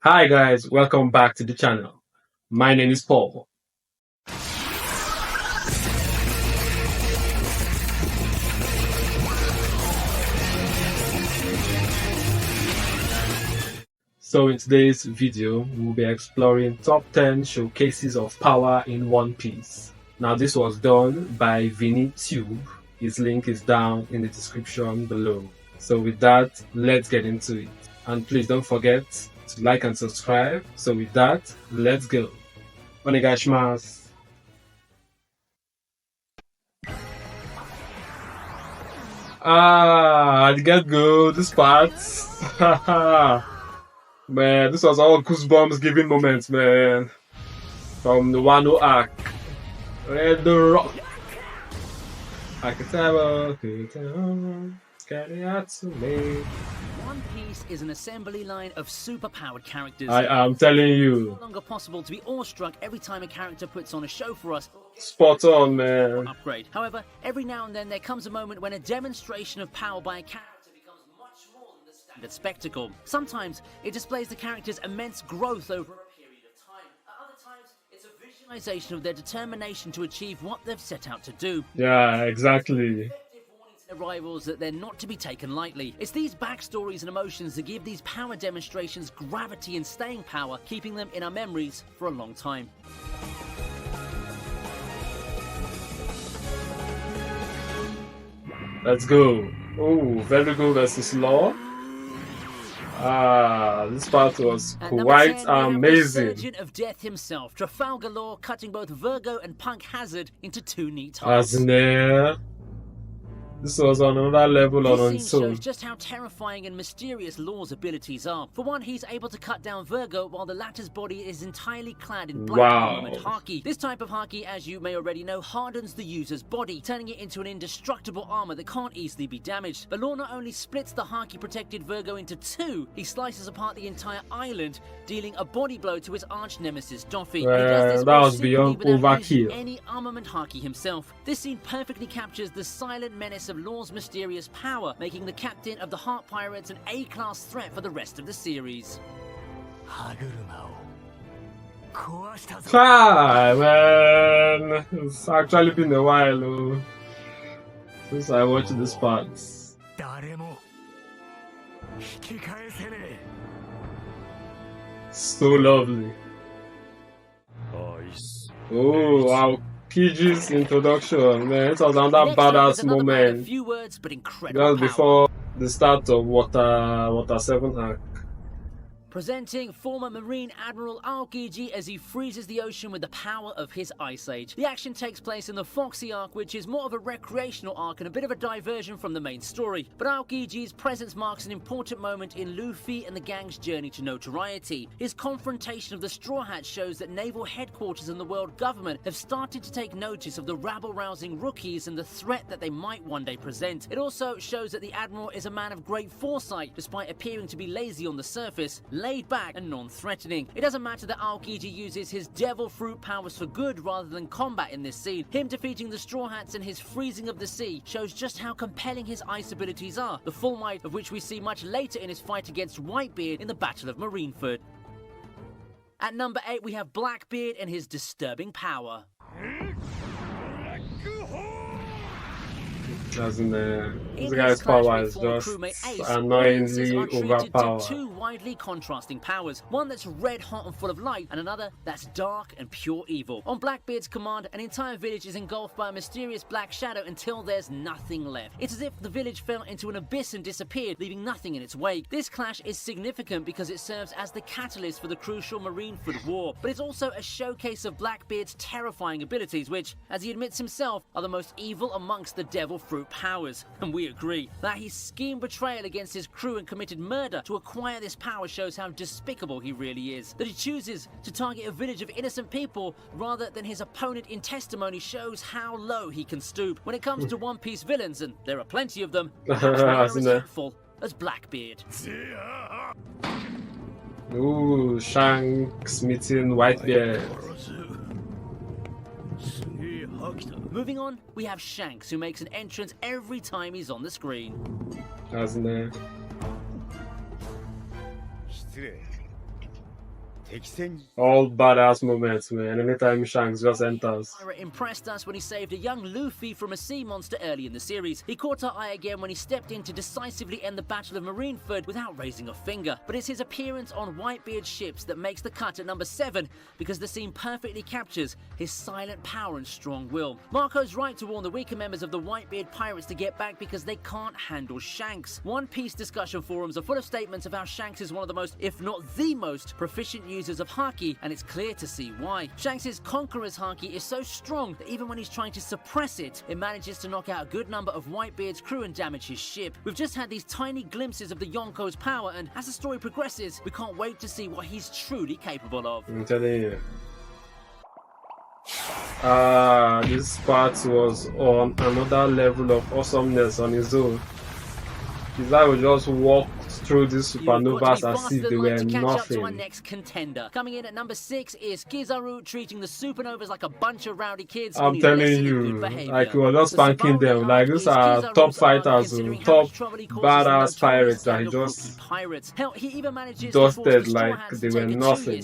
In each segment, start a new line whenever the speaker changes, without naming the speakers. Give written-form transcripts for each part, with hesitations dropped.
Hi guys, welcome back to the channel. My name is Paul. So in today's video, we'll be exploring top 10 showcases of power in One Piece. Now this was done by Vinny Tube. His link is down in the description below. So with that, let's get into it. And please don't forget to like and subscribe. So with that, let's go. Onegaishimasu. I get go. This part. Man, this was all goosebumps giving moments, man. From the Wano arc. Red Rock. Akutaro, Kariatsune.
One Piece is an assembly line of superpowered characters.
I am telling
It's
you.
no longer possible to be awestruck every time a character puts on a show for us.
Spot on, man.
Upgrade. However, every now and then there comes a moment when a demonstration of power by a character becomes much more than the standard spectacle. Sometimes it displays the character's immense growth over a period of time. At other times, it's a visualization of their determination to achieve what they've set out to do.
Yeah, exactly.
Their rivals that they're not to be taken lightly. It's these backstories and emotions that give these power demonstrations gravity and staying power, keeping them in our memories for a long time.
Let's go. Oh, Vertigo versus Law. This part was
At number
quite
10, we have the
amazing.
Surgeon of Death himself, Trafalgar Law, cutting both Virgo and Punk Hazard into two neat halves.
Asne. This was on another level on
This
its
scene
own.
shows just how terrifying and mysterious Law's abilities are. For one, he's able to cut down Virgo while the latter's body is entirely clad in black
Wow.
armored haki. This type of haki, as you may already know, hardens the user's body, turning it into an indestructible armor that can't easily be damaged. But Law not only splits the haki-protected Virgo into two, he slices apart the entire island, dealing a body blow to his arch-nemesis Doffy. He does this
That
most
was beyond
simply without using
overkill.
any armament haki himself. This scene perfectly captures the silent menace of Law's mysterious power, making the captain of the Heart Pirates an A-class threat for the rest of the series.
Hi, man. It's actually been a while since I watched this part. So lovely. Oh, wow. Kiji's introduction, man. It was another
Next up is
badass
another man of
moment.
few words but incredible
Just
power.
before the start of Water 7 arc.
Presenting former Marine Admiral Aokiji as he freezes the ocean with the power of his Ice Age. The action takes place in the Foxy arc, which is more of a recreational arc and a bit of a diversion from the main story. But Aokiji's presence marks an important moment in Luffy and the gang's journey to notoriety. His confrontation of the Straw Hats shows that naval headquarters and the world government have started to take notice of the rabble-rousing rookies and the threat that they might one day present. It also shows that the Admiral is a man of great foresight, despite appearing to be lazy on the surface, laid back and non-threatening. It doesn't matter that Aokiji uses his devil fruit powers for good rather than combat in this scene. Him defeating the Straw Hats and his freezing of the sea shows just how compelling his ice abilities are, the full might of which we see much later in his fight against Whitebeard in the Battle of Marineford. At number 8 we have Blackbeard and his disturbing power.
As in this
In
guy's
his clash
power
with
is
former
just
crewmate Ace,
annoyingly
audiences are treated
overpowered.
to two widely contrasting powers. One that's red hot and full of light, and another that's dark and pure evil. On Blackbeard's command, an entire village is engulfed by a mysterious black shadow until there's nothing left. It's as if the village fell into an abyss and disappeared, leaving nothing in its wake. This clash is significant because it serves as the catalyst for the crucial Marineford War, but it's also a showcase of Blackbeard's terrifying abilities, which, as he admits himself, are the most evil amongst the devil fruit powers. And we agree. That he schemed betrayal against his crew and committed murder to acquire this power shows how despicable he really is. That he chooses to target a village of innocent people rather than his opponent in testimony shows how low he can stoop. When it comes to One Piece villains, and there are plenty of them, perhaps none are as hateful as Blackbeard.
Ooh, Shanks meeting Whitebeard.
Moving on, we have Shanks, who makes an entrance every time he's on the screen.
As in All badass moments, man. Anytime Shanks just enters.
Pirate impressed us when he saved a young Luffy from a sea monster early in the series. He caught our eye again when he stepped in to decisively end the Battle of Marineford without raising a finger. But it's his appearance on Whitebeard's ships that makes the cut at number 7, because the scene perfectly captures his silent power and strong will. Marco's right to warn the weaker members of the Whitebeard pirates to get back because they can't handle Shanks. One Piece discussion forums are full of statements of how Shanks is one of the most, if not the most, proficient users of Haki, and it's clear to see why. Shanks' Conqueror's Haki is so strong that even when he's trying to suppress it, it manages to knock out a good number of Whitebeard's crew and damage his ship. We've just had these tiny glimpses of the Yonko's power, and as the story progresses, we can't wait to see what he's truly capable of.
I'm telling you. This part was on another level of awesomeness on his own. His eye would just walk through these supernovas as if they were nothing.
Our next contender. Coming in at number 6 is Kizaru, treating the supernovas like a bunch of rowdy kids.
I'm telling you, like we were just spanking them. Like these are top fighters, top badass pirates that he just dusted like they were nothing.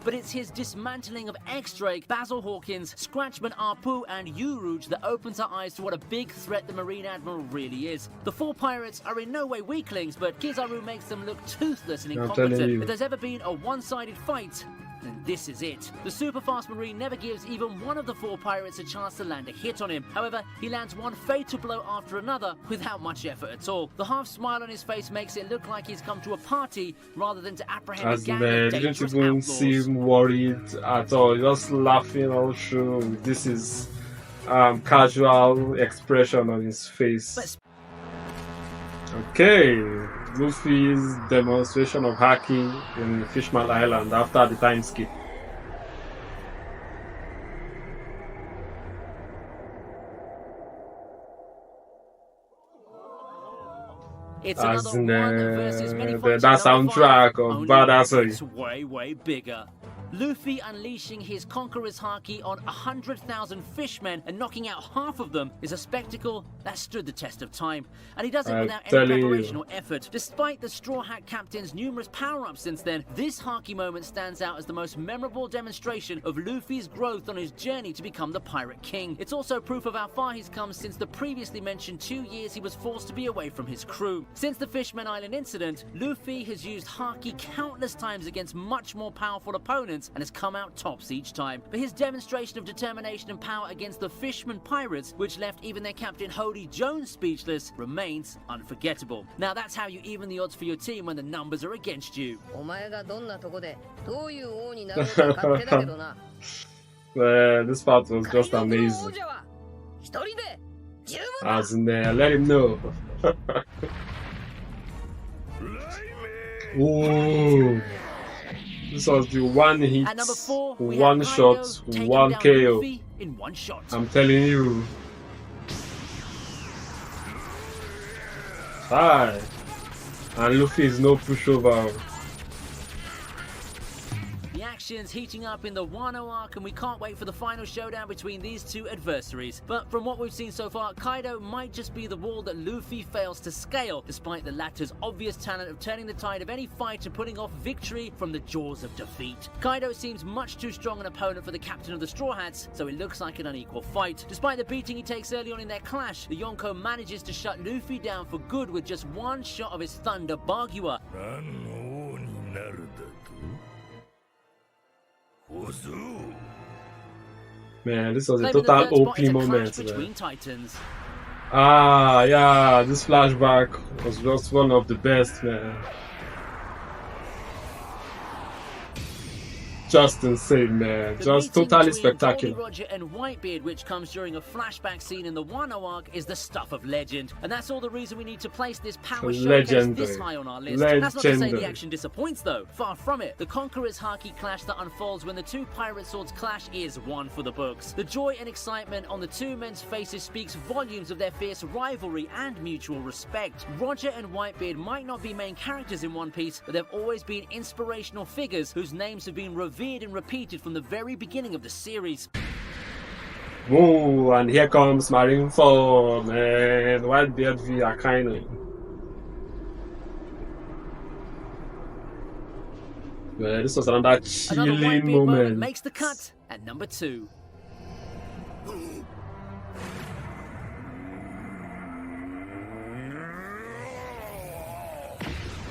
But it's his dismantling of X-Drake, Basil Hawkins, Scratchman Arpu, and Uruj that opens our eyes to what a big threat the Marine Admiral really is. The 4 pirates are in no way weaklings, but Kizaru makes them look toothless and incompetent. If there's ever been a one-sided fight, then this is it. The super-fast Marine never gives even one of the 4 pirates a chance to land a hit on him. However, he lands one fatal blow after another without much effort at all. The half-smile on his face makes it look like he's come to a party rather than to apprehend a gang of dangerous
didn't even
outlaws.
seem worried at all. Just laughing all through. This is casual expression on his face. Okay, Luffy's demonstration of hacking in Fishman Island after the time skip.
It's another one versus many fights.
That soundtrack of badassery.
It's way bigger. Luffy unleashing his Conqueror's Haki on 100,000 fishmen and knocking out half of them is a spectacle that stood the test of time. And he does it without any preparation or effort. Despite the Straw Hat Captain's numerous power-ups since then, this Haki moment stands out as the most memorable demonstration of Luffy's growth on his journey to become the Pirate King. It's also proof of how far he's come since the previously mentioned 2 years he was forced to be away from his crew. Since the Fishman Island incident, Luffy has used Haki countless times against much more powerful opponents and has come out tops each time. But his demonstration of determination and power against the Fishman Pirates, which left even their captain Hody Jones speechless, remains unforgettable. Now that's how you even the odds for your team when the numbers are against you.
This part was just amazing. As in there, let him know. Ooh. This was the one hit,
At number 4,
one shot, one KO.
In one shot.
I'm telling you. Hi. And Luffy is no pushover.
The action's heating up in the Wano arc, and we can't wait for the final showdown between these two adversaries. But from what we've seen so far, Kaido might just be the wall that Luffy fails to scale, despite the latter's obvious talent of turning the tide of any fight and putting off victory from the jaws of defeat. Kaido seems much too strong an opponent for the captain of the Straw Hats, so it looks like an unequal fight. Despite the beating he takes early on in their clash, the Yonko manages to shut Luffy down for good with just one shot of his Thunder Bagua.
Man, this was a total OP moment.
Between Titans.
Yeah, this flashback was just one of the best, man. Just insane, man. Just totally spectacular.
Roger and Whitebeard, which comes during a flashback scene in the Wano arc, is the stuff of legend. And that's all the reason we need to place this power showcase this high on our list. That's not to say the action disappoints, though. Far from it. The Conqueror's Haki clash that unfolds when the two pirate swords clash is one for the books. The joy and excitement on the two men's faces speaks volumes of their fierce rivalry and mutual respect. Roger and Whitebeard might not be main characters in One Piece, but they've always been inspirational figures whose names have been revered and repeated from the very beginning of the series.
Whoa, and here comes Marineford, man. Whitebeard v Akainu. Well, this was another
Another
chilling
Whitebeard moment
moment.
makes the cut at number 2.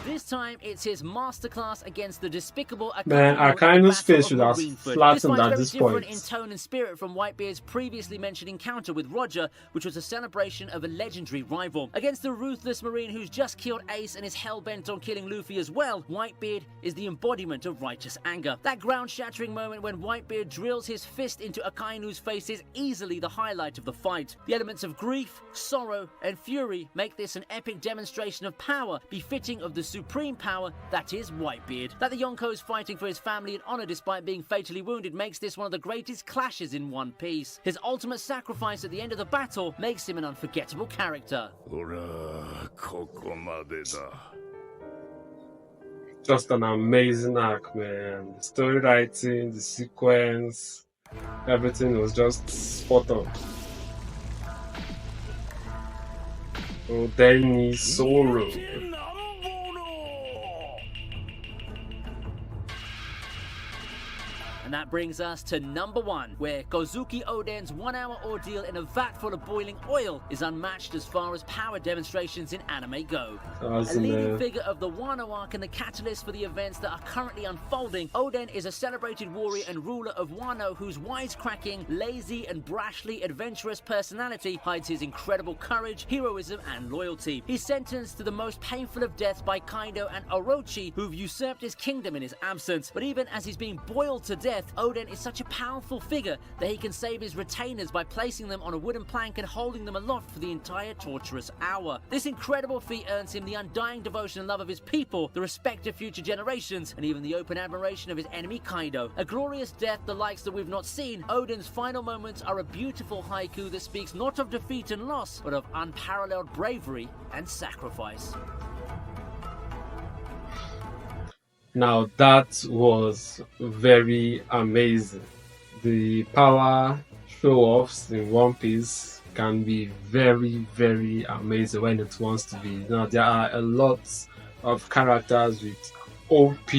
This time, it's his masterclass against the despicable
Man,
Akainu
Akainu's face should have
Marineford.
flattened
This
at
fight's
this
very different
point.
in tone and spirit from Whitebeard's previously mentioned encounter with Roger, which was a celebration of a legendary rival. Against the ruthless Marine who's just killed Ace and is hell-bent on killing Luffy as well, Whitebeard is the embodiment of righteous anger. That ground-shattering moment when Whitebeard drills his fist into Akainu's face is easily the highlight of the fight. The elements of grief, sorrow, and fury make this an epic demonstration of power befitting of the supreme power that is Whitebeard. That the Yonko's fighting for his family and honor despite being fatally wounded makes this one of the greatest clashes in One Piece. His ultimate sacrifice at the end of the battle makes him an unforgettable character.
Just an amazing arc, man. The story writing, the sequence, everything was just spot on. Odenni Sorrow.
And that brings us to number 1, where Kozuki Oden's 1-hour ordeal in a vat full of boiling oil is unmatched as far as power demonstrations in anime go. A leading figure of the Wano arc and the catalyst for the events that are currently unfolding, Oden is a celebrated warrior and ruler of Wano whose wisecracking, lazy and brashly adventurous personality hides his incredible courage, heroism and loyalty. He's sentenced to the most painful of deaths by Kaido and Orochi, who've usurped his kingdom in his absence. But even as he's being boiled to death, Oden is such a powerful figure that he can save his retainers by placing them on a wooden plank and holding them aloft for the entire torturous hour. This incredible feat earns him the undying devotion and love of his people, the respect of future generations, and even the open admiration of his enemy Kaido. A glorious death the likes that we've not seen, Oden's final moments are a beautiful haiku that speaks not of defeat and loss, but of unparalleled bravery and sacrifice.
Now that was very amazing. The power show-offs in One Piece can be very, very amazing when it wants to be. Now there are a lot of characters with OP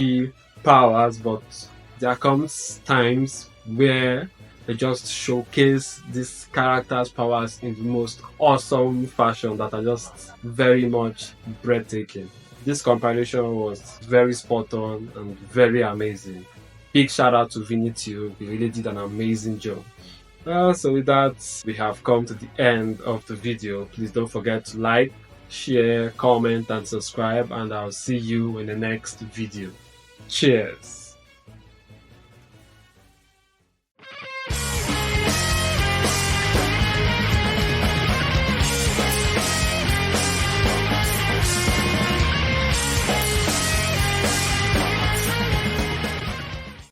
powers, but there comes times where they just showcase these characters' powers in the most awesome fashion that are just very much breathtaking. This compilation was very spot on and very amazing. Big shout out to Vinitio, he really did an amazing job. So with that, we have come to the end of the video. Please don't forget to like, share, comment and subscribe, and I'll see you in the next video. Cheers!